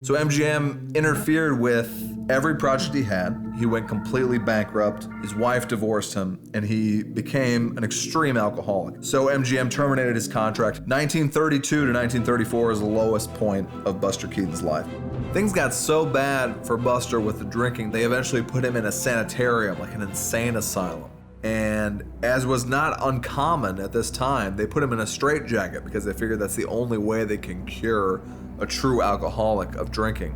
So MGM interfered with every project he had. He went completely bankrupt. His wife divorced him, and he became an extreme alcoholic. So MGM terminated his contract. 1932 to 1934 is the lowest point of Buster Keaton's life. Things got so bad for Buster with the drinking, they eventually put him in a sanitarium, like an insane asylum. And as was not uncommon at this time, they put him in a straitjacket because they figured that's the only way they can cure a true alcoholic of drinking.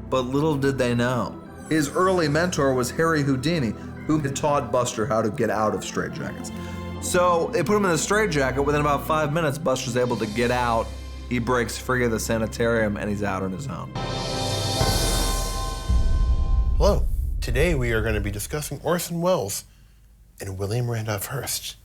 But little did they know, his early mentor was Harry Houdini, who had taught Buster how to get out of straitjackets. So they put him in a straitjacket. Within about 5 minutes, Buster's able to get out. He breaks free of the sanitarium and he's out on his own. Hello. Today we are going to be discussing Orson Wells and William Randolph Hearst.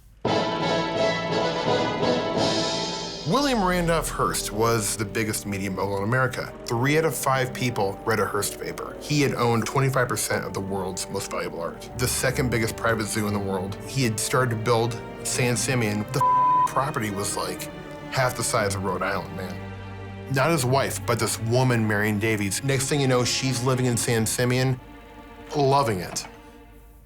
William Randolph Hearst was the biggest media mogul in America. 3 out of 5 people read a Hearst paper. He had owned 25% of the world's most valuable art. The second biggest private zoo in the world. He had started to build San Simeon. The property was like half the size of Rhode Island, man. Not his wife, but this woman, Marion Davies. Next thing you know, she's living in San Simeon, loving it.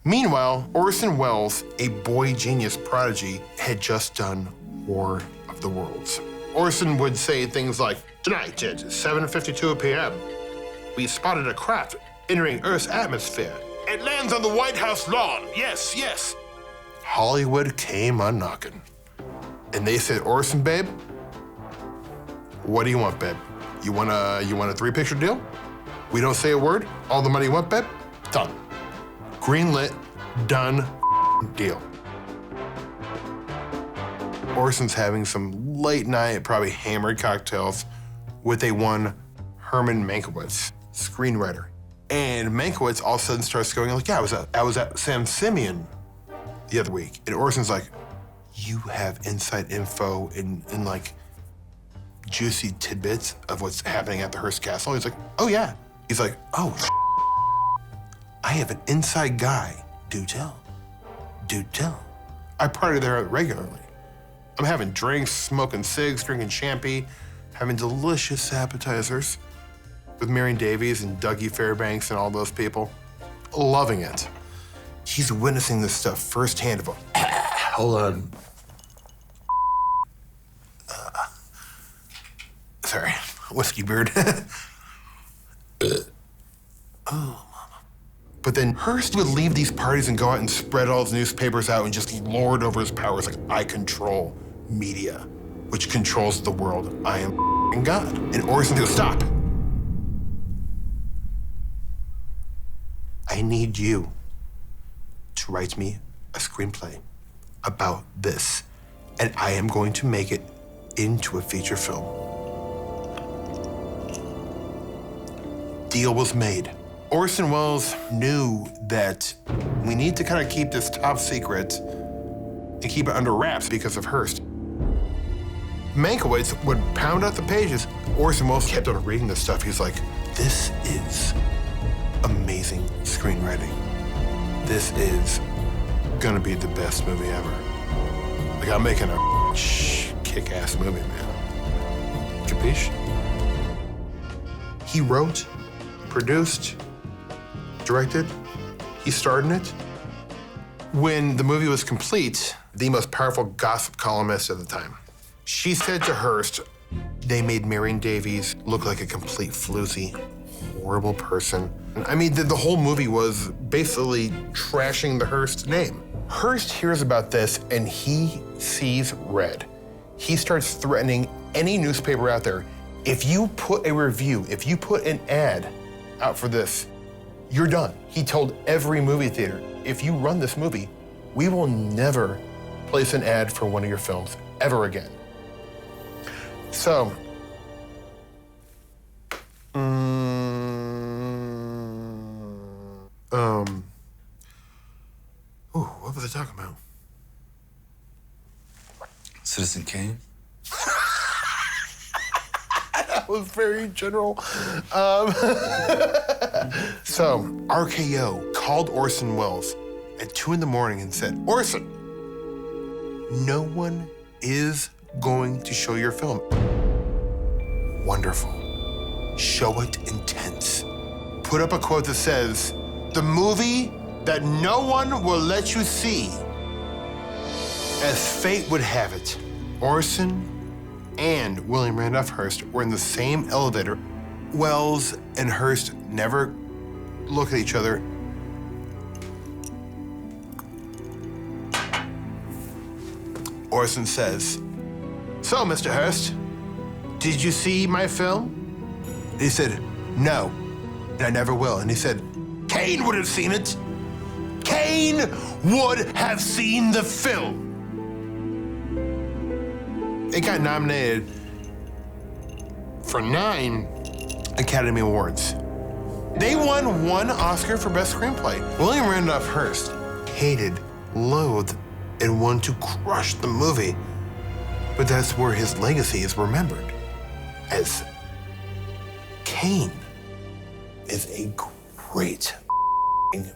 Meanwhile, Orson Welles, a boy genius prodigy, had just done War of the Worlds. Orson would say things like, "Tonight at 7:52 p.m., we spotted a craft entering Earth's atmosphere. It lands on the White House lawn. Yes, yes." Hollywood came a-knocking. And they said, "Orson, babe, what do you want, babe? You want a 3-picture deal? We don't say a word? All the money you want, babe? Done. Greenlit, done, deal." Orson's having some late night, probably hammered cocktails with a one Herman Mankiewicz, screenwriter. And Mankiewicz all of a sudden starts going like, "Yeah, I was at San Simeon the other week." And Orson's like, "You have inside info in like juicy tidbits of what's happening at the Hearst Castle?" He's like, "Oh yeah." He's like, "Oh, I have an inside guy. Do tell. Do tell. I party there regularly. I'm having drinks, smoking cigs, drinking champagne, having delicious appetizers with Marion Davies and Dougie Fairbanks and all those people. Loving it." He's witnessing this stuff firsthand. Hold on. Sorry, whiskey beard. Oh. But then Hearst would leave these parties and go out and spread all his newspapers out and just lord over his powers like, "I control media, which controls the world. I am God." And Orson goes, "Stop. I need you to write me a screenplay about this, and I am going to make it into a feature film." Deal was made. Orson Welles knew that we need to kind of keep this top secret and keep it under wraps because of Hearst. Mankiewicz would pound out the pages. Orson Welles kept on reading this stuff. He's like, "This is amazing screenwriting. This is gonna be the best movie ever. Like, I'm making a kick-ass movie, man. Capiche?" He wrote, produced, directed, he starred in it. When the movie was complete, the most powerful gossip columnist at the time, she said to Hearst, "They made Marion Davies look like a complete floozy, horrible person." I mean, the whole movie was basically trashing the Hearst name. Hearst hears about this and he sees red. He starts threatening any newspaper out there. If you put a review, if you put an ad out for this, you're done. He told every movie theater, "If you run this movie, we will never place an ad for one of your films ever again." So, what was I talking about? Citizen Kane? That was very general. So, RKO called Orson Welles at 2 in the morning and said, "Orson, no one is going to show your film." Wonderful. show it intense. Put up a quote that says, "The movie that no one will let you see." As fate would have it, Orson and William Randolph Hearst were in the same elevator. Wells and Hearst never look at each other. Orson says, "So, Mr. Hearst, did you see my film?" And he said, "No, and I never will." And he said, "Kane would have seen it. Kane would have seen the film." It got nominated for 9 Academy Awards. They won 1 Oscar for Best Screenplay. William Randolph Hearst hated, loathed, and wanted to crush the movie. But that's where his legacy is remembered, as Kane is a great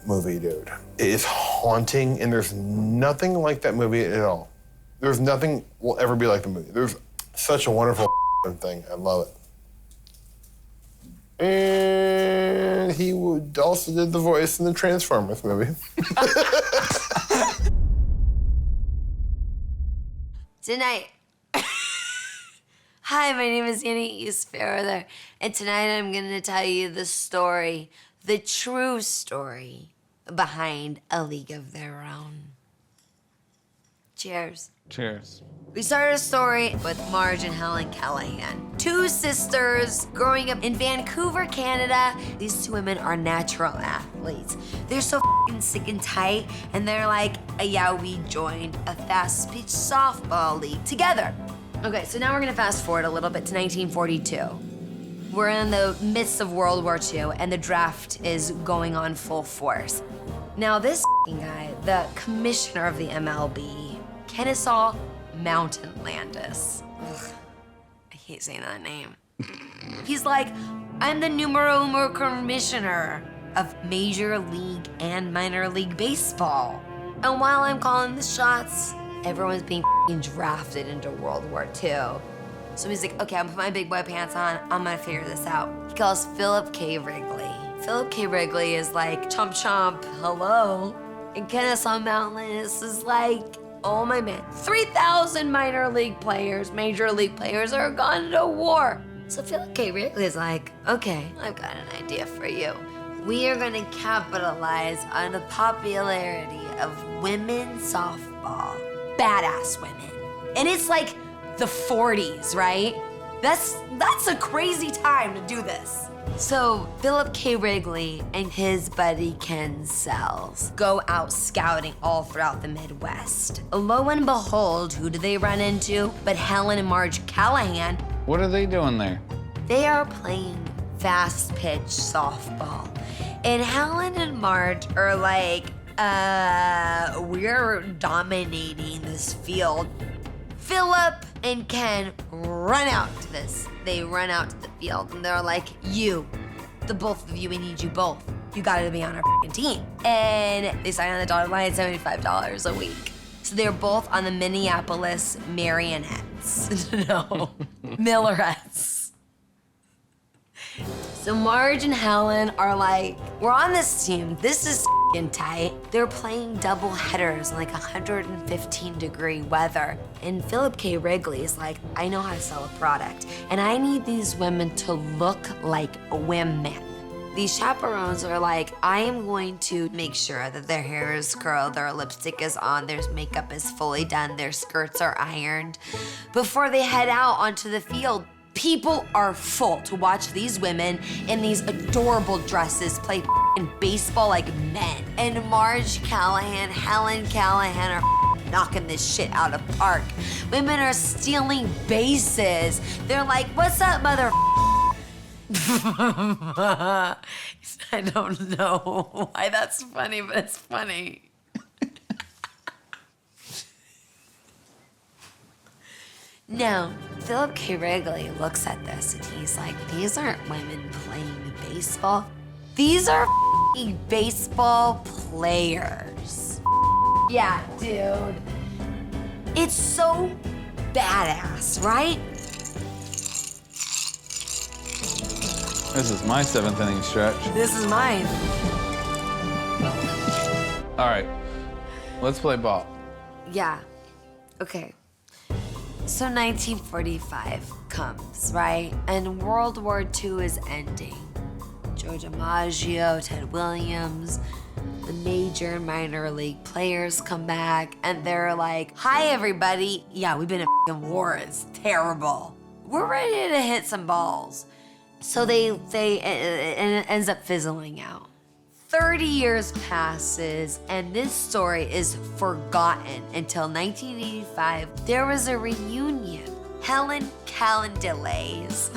movie, dude. It is haunting, and there's nothing like that movie at all. There's nothing will ever be like the movie. There's such a wonderful thing. I love it. And he also did the voice in the Transformers movie. Tonight. Hi, my name is Annie Eastfairther, and tonight I'm going to tell you the story, the true story behind A League of Their Own. Cheers. Cheers. We start a story with Marge and Helen Callahan, 2 sisters growing up in Vancouver, Canada. These 2 women are natural athletes. They're so f***ing sick and tight, and they're like, yeah, we joined a fast-pitch softball league together. Okay, so now we're gonna fast forward a little bit to 1942. We're in the midst of World War II, and the draft is going on full force. Now this guy, the commissioner of the MLB, Kennesaw Mountain Landis. Ugh, I hate saying that name. He's like, I'm the numero uno commissioner of Major League and Minor League Baseball. And while I'm calling the shots, everyone's being drafted into World War II. So he's like, okay, I'm gonna put my big boy pants on, I'm gonna figure this out. He calls Philip K. Wrigley. Philip K. Wrigley is like, chomp chomp, hello. And Kennesaw Mountain Landis is like, oh my man, 3,000 minor league players, major league players are gone to war. So Philip K. Wrigley is like, okay, I've got an idea for you. We are gonna capitalize on the popularity of women's softball. Badass women. And it's like the 40s, right? That's a crazy time to do this. So Philip K. Wrigley and his buddy Ken Sells go out scouting all throughout the Midwest. Lo and behold, who do they run into but Helen and Marge Callahan? What are they doing there? They are playing fast pitch softball. And Helen and Marge are like, we're dominating this field. Philip and Ken run out to this. They run out to the field and they're like, you, the both of you, we need you both. You gotta be on our f***ing team. And they sign on the dotted line at $75 a week. So they're both on the Minneapolis Marionettes. No, Millerettes. So Marge and Helen are like, we're on this team. This is f***ing tight. They're playing double headers in like 115-degree weather. And Philip K. Wrigley is like, I know how to sell a product. And I need these women to look like women. These chaperones are like, I am going to make sure that their hair is curled, their lipstick is on, their makeup is fully done, their skirts are ironed before they head out onto the field. People are full to watch these women in these adorable dresses play f***ing baseball like men. And Marge Callahan, Helen Callahan are knocking this shit out of park. Women are stealing bases. They're like, what's up, mother? I don't know why that's funny, but it's funny. Now, Philip K. Wrigley looks at this and he's like, these aren't women playing baseball. These are f***ing baseball players. Yeah, dude. It's so badass, right? This is my 7th inning stretch. This is mine. All right, let's play ball. Yeah. Okay. So 1945 comes, right? And World War II is ending. Joe DiMaggio, Ted Williams, the major and minor league players come back, and they're like, "Hi, everybody. Yeah, we've been in f***ing war. It's terrible. We're ready to hit some balls." So it ends up fizzling out. 30 years passes, and this story is forgotten until 1985. There was a reunion. Helen delays.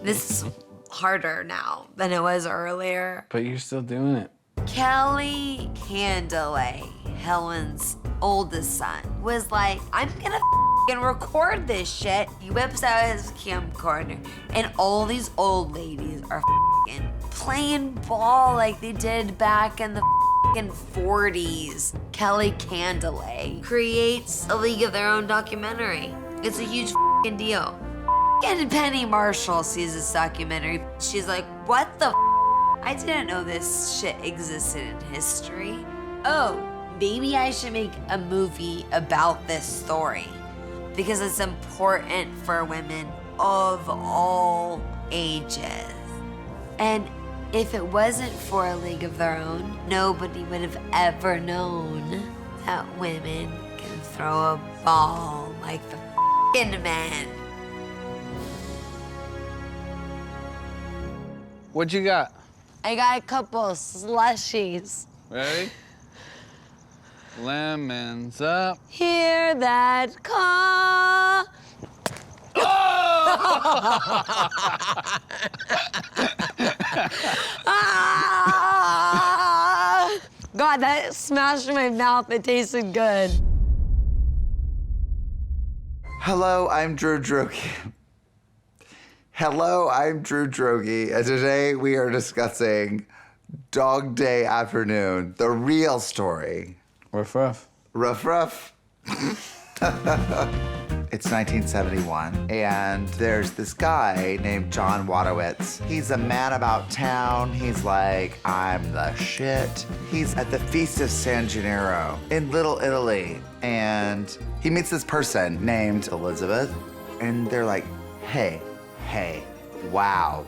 This is harder now than it was earlier. But you're still doing it. Kelly Candelay, Helen's oldest son, was like, "I'm gonna f***ing record this shit." He whips out his camcorder, and all these old ladies are f***ing playing ball like they did back in the f***ing 40s. Kelly Candelay creates a League of Their Own documentary. It's a huge f***ing deal. And Penny Marshall sees this documentary. She's like, "What the f***? I didn't know this shit existed in history. Oh, maybe I should make a movie about this story because it's important for women of all ages." And if it wasn't for a League of Their Own, nobody would have ever known that women can throw a ball like the f***ing men. What you got? I got a couple slushies. Ready? Lemons up. Hear that call. Ah! God, that smashed in my mouth. It tasted good. Hello, I'm Drew Drogi. Hello, I'm Drew Drogi, and today we are discussing Dog Day Afternoon, the real story. Ruff Ruff. Ruff Ruff. It's 1971, and there's this guy named John Wadowitz. He's a man about town. He's like, "I'm the shit." He's at the Feast of San Gennaro in Little Italy, and he meets this person named Elizabeth, and they're like, hey, wow.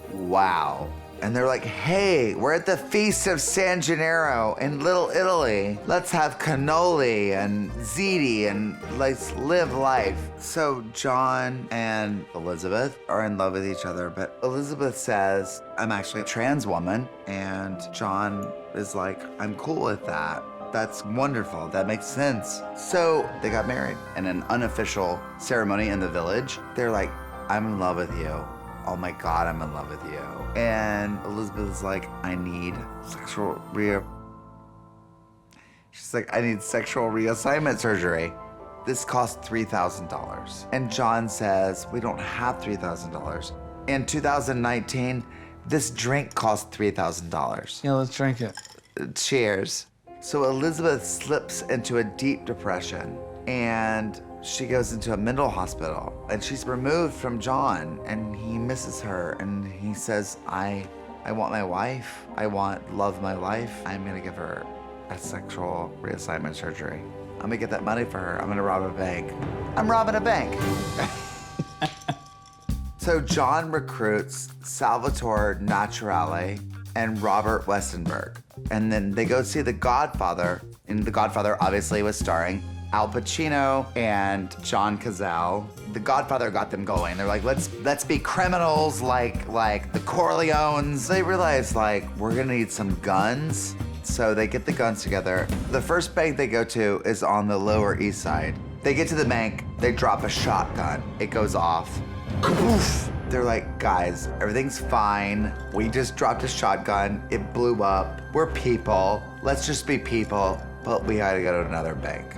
And they're like, "Hey, we're at the Feast of San Gennaro in Little Italy. Let's have cannoli and ziti and let's live life." So John and Elizabeth are in love with each other, but Elizabeth says, "I'm actually a trans woman." And John is like, "I'm cool with that. That's wonderful. That makes sense." So they got married in an unofficial ceremony in the village. They're like, "I'm in love with you. Oh my God, I'm in love with you." And Elizabeth is like, "I need sexual reassignment surgery. This costs $3,000. And John says, "We don't have $3,000. In 2019, this drink costs $3,000. Yeah, let's drink it. Cheers." So Elizabeth slips into a deep depression, and she goes into a mental hospital, and she's removed from John, and he misses her, and he says, I want my wife. I want love my life. I'm gonna give her a sexual reassignment surgery. I'm gonna get that money for her. I'm gonna rob a bank. I'm robbing a bank. So John recruits Salvatore Naturale and Robert Westenberg, and then they go see The Godfather, and The Godfather obviously was starring Al Pacino and John Cazale. The Godfather got them going. They're like, let's be criminals like the Corleones. They realize like we're gonna need some guns. So they get the guns together. The first bank they go to is on the Lower East Side. They get to the bank, they drop a shotgun. It goes off. Kaboof! They're like, "Guys, everything's fine. We just dropped a shotgun. It blew up. We're people. Let's just be people, but we gotta go to another bank."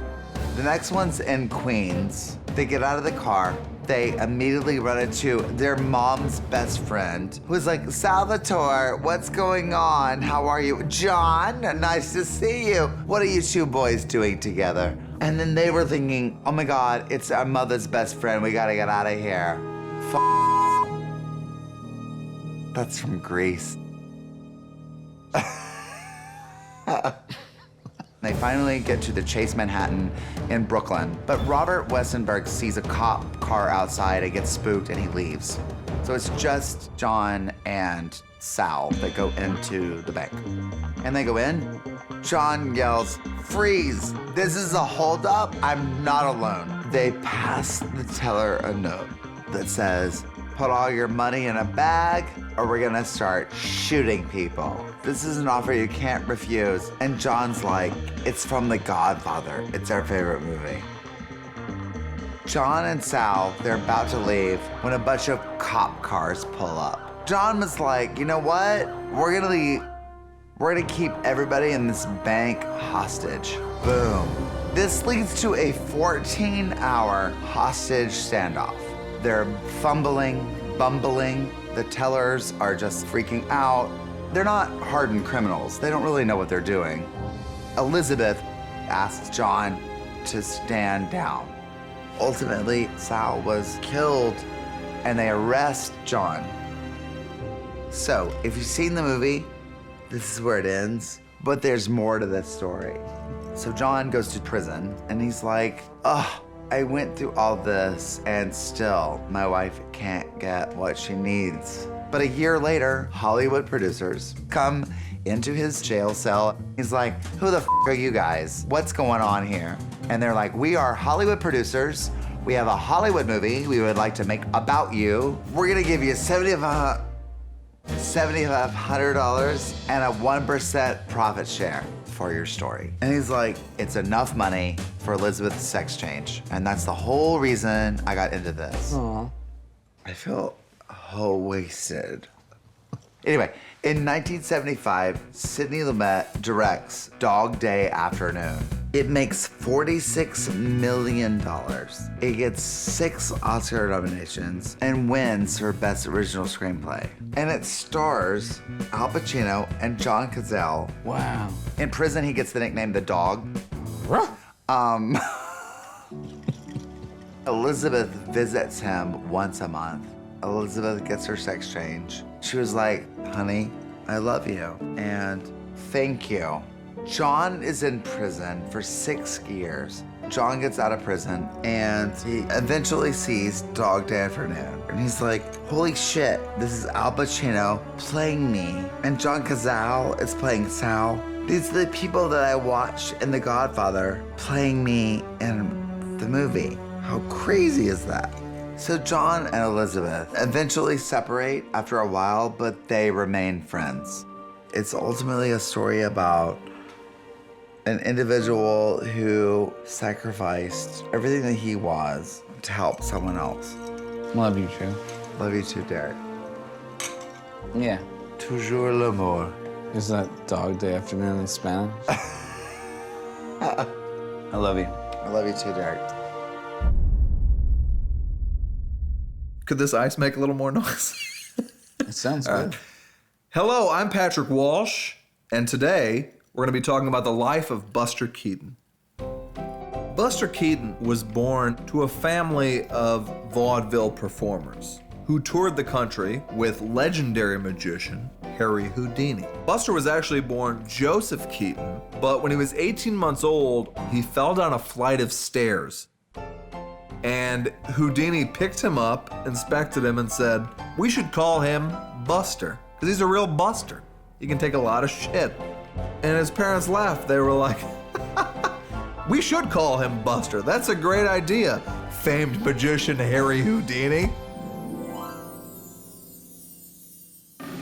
The next one's in Queens. They get out of the car. They immediately run into their mom's best friend, who's like, "Salvatore, what's going on? How are you? John, nice to see you. What are you two boys doing together?" And then they were thinking, "Oh my God, it's our mother's best friend. We gotta get out of here." That's from Greece. They finally get to the Chase Manhattan in Brooklyn, but Robert Westenberg sees a cop car outside and gets spooked and he leaves. So it's just John and Sal that go into the bank. And they go in. John yells, "Freeze! This is a holdup. I'm not alone." They pass the teller a note that says, "Put all your money in a bag or we're gonna start shooting people. This is an offer you can't refuse." And John's like, "It's from The Godfather. It's our favorite movie." John and Sal, they're about to leave when a bunch of cop cars pull up. John was like, "You know what? We're gonna keep everybody in this bank hostage." Boom. This leads to a 14-hour hostage standoff. They're fumbling, bumbling. The tellers are just freaking out. They're not hardened criminals. They don't really know what they're doing. Elizabeth asks John to stand down. Ultimately, Sal was killed and they arrest John. So, if you've seen the movie, this is where it ends, but there's more to this story. So John goes to prison and he's like, "Ugh, I went through all this and still my wife can't get what she needs." But a year later, Hollywood producers come into his jail cell. He's like, "Who the f are you guys? What's going on here?" And they're like, "We are Hollywood producers. We have a Hollywood movie we would like to make about you. We're gonna give you $7,500 and a 1% profit share for your story." And he's like, "It's enough money for Elizabeth's sex change." And that's the whole reason I got into this. Aw. I feel wasted. Anyway, in 1975, Sidney Lumet directs Dog Day Afternoon. It makes $46 million. It gets 6 Oscar nominations and wins for Best Original Screenplay. And it stars Al Pacino and John Cazale. Wow. In prison, he gets the nickname The Dog. Elizabeth visits him once a month. Elizabeth gets her sex change. She was like, "Honey, I love you, and thank you." John is in prison for 6 years. John gets out of prison and he eventually sees Dog Day Afternoon. And he's like, "Holy shit, this is Al Pacino playing me. And John Cazale is playing Sal. These are the people that I watched in The Godfather playing me in the movie. How crazy is that?" So John and Elizabeth eventually separate after a while, but they remain friends. It's ultimately a story about an individual who sacrificed everything that he was to help someone else. Love you, too. Love you too, Derek. Yeah. Toujours l'amour. Is that Dog Day Afternoon in Spanish? I love you. I love you too, Derek. Could this ice make a little more noise? It sounds good. Hello, I'm Patrick Walsh, and today we're going to be talking about the life of Buster Keaton. Buster Keaton was born to a family of vaudeville performers who toured the country with legendary magician Harry Houdini. Buster was actually born Joseph Keaton, but when he was 18 months old, he fell down a flight of stairs. And Houdini picked him up, inspected him, and said, "We should call him Buster, because he's a real buster. He can take a lot of shit." And his parents laughed. They were like, "We should call him Buster. That's a great idea, famed magician Harry Houdini."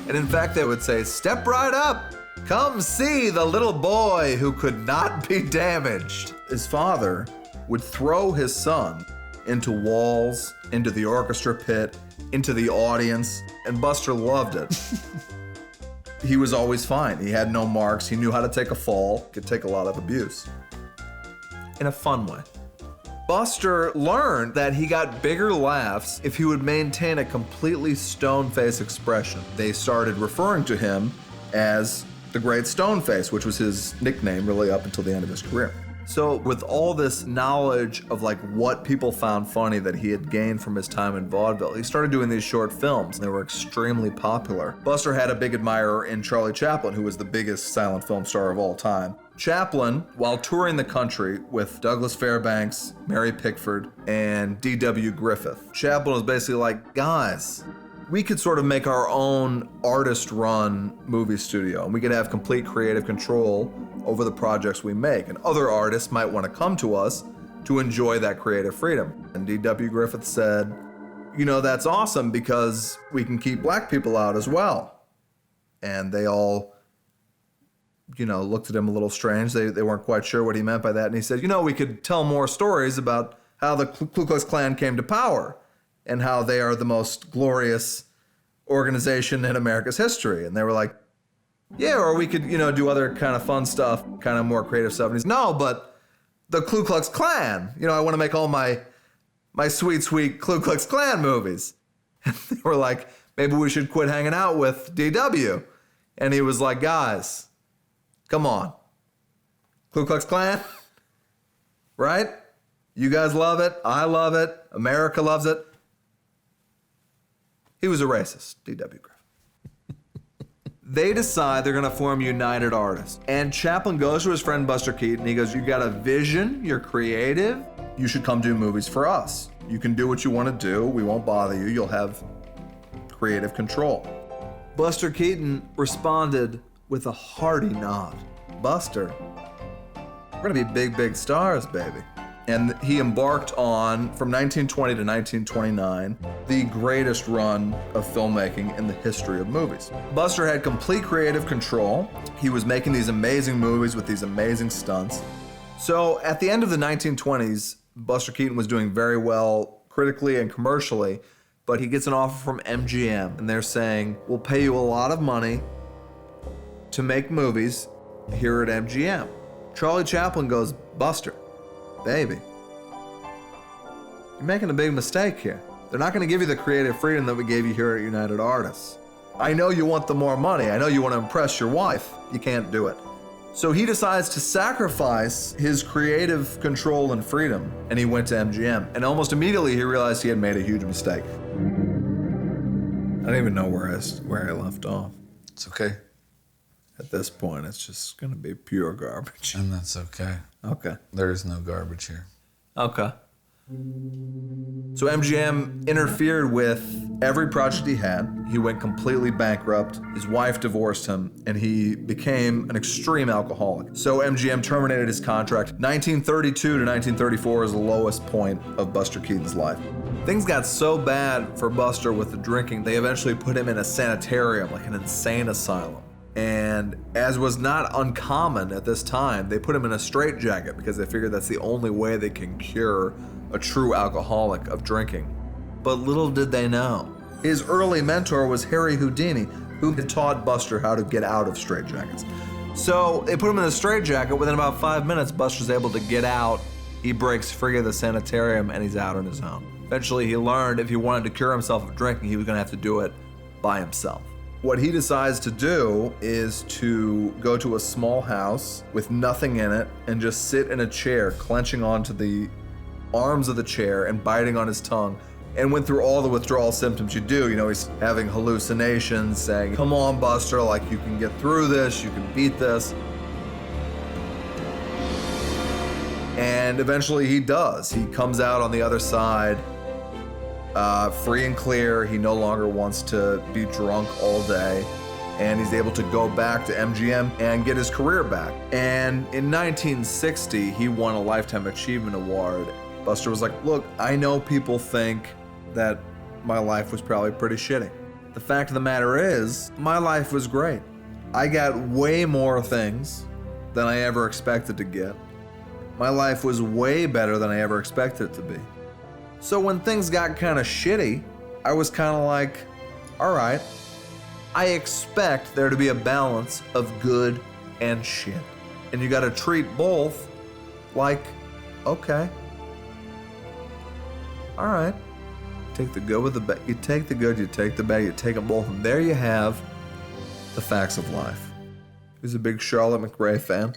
And in fact, they would say, "Step right up. Come see the little boy who could not be damaged." His father would throw his son into walls, into the orchestra pit, into the audience, and Buster loved it. He was always fine. He had no marks. He knew how to take a fall, could take a lot of abuse. In a fun way. Buster learned that he got bigger laughs if he would maintain a completely stone-faced expression. They started referring to him as the Great Stone Face, which was his nickname really up until the end of his career. So with all this knowledge of like what people found funny that he had gained from his time in vaudeville, he started doing these short films. They were extremely popular. Buster had a big admirer in Charlie Chaplin, who was the biggest silent film star of all time. Chaplin, while touring the country with Douglas Fairbanks, Mary Pickford, and D.W. Griffith, Chaplin was basically like, guys, we could sort of make our own artist-run movie studio, and we could have complete creative control over the projects we make, and other artists might want to come to us to enjoy that creative freedom. And D.W. Griffith said, you know, that's awesome because we can keep black people out as well. And they all, you know, looked at him a little strange. They weren't quite sure what he meant by that. And he said, you know, we could tell more stories about how the Ku Klux Klan came to power and how they are the most glorious organization in America's history. And they were like, yeah, or we could, you know, do other kind of fun stuff, kind of more creative stuff. And he's, no, but the Ku Klux Klan, you know, I want to make all my sweet, sweet Ku Klux Klan movies. And they were like, maybe we should quit hanging out with DW. And he was like, guys, come on. Ku Klux Klan, right? You guys love it. I love it. America loves it. He was a racist, D.W. Griffith. They decide they're gonna form United Artists. And Chaplin goes to his friend Buster Keaton. He goes, you got a vision, you're creative, you should come do movies for us. You can do what you wanna do, we won't bother you, you'll have creative control. Buster Keaton responded with a hearty nod. Buster, we're gonna be big, big stars, baby. And he embarked on, from 1920 to 1929, the greatest run of filmmaking in the history of movies. Buster had complete creative control. He was making these amazing movies with these amazing stunts. So at the end of the 1920s, Buster Keaton was doing very well critically and commercially, but he gets an offer from MGM, and they're saying, we'll pay you a lot of money to make movies here at MGM. Charlie Chaplin goes, Buster, baby, you're making a big mistake here. They're not going to give you the creative freedom that we gave you here at United Artists. I know you want the more money. I know you want to impress your wife. You can't do it. So he decides to sacrifice his creative control and freedom, and he went to MGM. And almost immediately he realized he had made a huge mistake. I don't even know where I left off. It's okay. At this point, it's just going to be pure garbage. And that's okay. Okay. There is no garbage here. Okay. So MGM interfered with every project he had. He went completely bankrupt. His wife divorced him, and he became an extreme alcoholic. So MGM terminated his contract. 1932 to 1934 is the lowest point of Buster Keaton's life. Things got so bad for Buster with the drinking, they eventually put him in a sanitarium, like an insane asylum. And as was not uncommon at this time, they put him in a straitjacket because they figured that's the only way they can cure a true alcoholic of drinking. But little did they know, his early mentor was Harry Houdini, who had taught Buster how to get out of straitjackets. So they put him in a straitjacket. Within about 5 minutes, Buster's able to get out. He breaks free of the sanitarium and he's out on his own. Eventually he learned if he wanted to cure himself of drinking, he was gonna have to do it by himself. What he decides to do is to go to a small house with nothing in it and just sit in a chair, clenching onto the arms of the chair and biting on his tongue, and went through all the withdrawal symptoms you do. You know, he's having hallucinations, saying, come on, Buster, like you can get through this, you can beat this. And eventually he does. He comes out on the other side, free and clear. He no longer wants to be drunk all day, and he's able to go back to MGM and get his career back. And in 1960, he won a Lifetime Achievement Award. Buster was like, look, I know people think that my life was probably pretty shitty. The fact of the matter is, my life was great. I got way more things than I ever expected to get. My life was way better than I ever expected it to be. So when things got kind of shitty, I was kind of like, all right, I expect there to be a balance of good and shit. And you gotta treat both like, okay, all right. Take the good with the bad. You take the good, you take the bad, you take them both. And there you have the facts of life. He was a big Charlotte McRae fan.